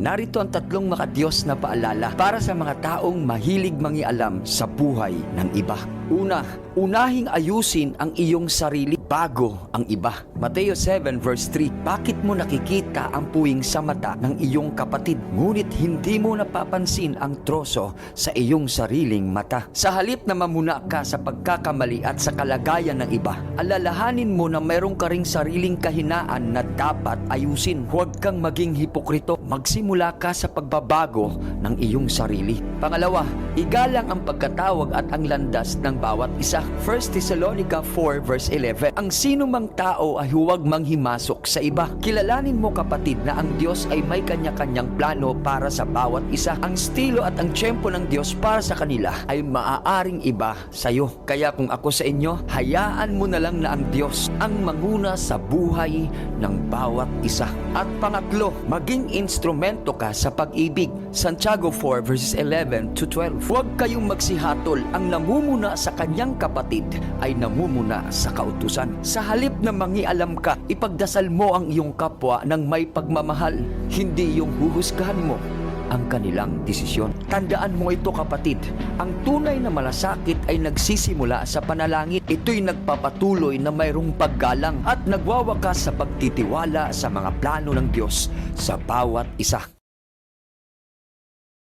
Narito ang tatlong makadiyos na paalala para sa mga taong mahilig mangialam sa buhay ng iba. Una, unahing ayusin ang iyong sarili bago ang iba. Mateo 7 verse 3, bakit mo nakikita ang puwing sa mata ng iyong kapatid, ngunit hindi mo napapansin ang troso sa iyong sariling mata? Sa halip na mamuna ka sa pagkakamali at sa kalagayan ng iba, alalahanin mo na mayroong ka ring sariling kahinaan na dapat ayusin. Huwag kang maging hipokrito. Magsimula ka sa pagbabago ng iyong sarili. Pangalawa, igalang ang pagkatawag at ang landas ng bawat isa. 1 Thessalonica 4 verse 11, ang sino mang tao ay huwag manghimasok sa iba. Kilalanin mo kapatid na ang Diyos ay may kanya-kanyang plano para sa bawat isa. Ang estilo at ang tiyempo ng Diyos para sa kanila ay maaaring iba sa iyo. Kaya kung ako sa inyo, hayaan mo na lang na ang Diyos ang manguna sa buhay ng bawat isa. At pangatlo, maging instrumento ka sa pag-ibig. Santiago 4 verses 11 to 12, huwag kayong magsihatol. Ang namumuna sa kanyang kapatid ay namumuna sa kautusan. Sa halip na mangialam ka, ipagdasal mo ang iyong kapwa ng may pagmamahal, hindi yung huhusgahan mo ang kanilang desisyon. Tandaan mo ito kapatid, ang tunay na malasakit ay nagsisimula sa panalangin. Ito'y nagpapatuloy na mayroong paggalang at nagwawakas sa pagtitiwala sa mga plano ng Diyos sa bawat isa.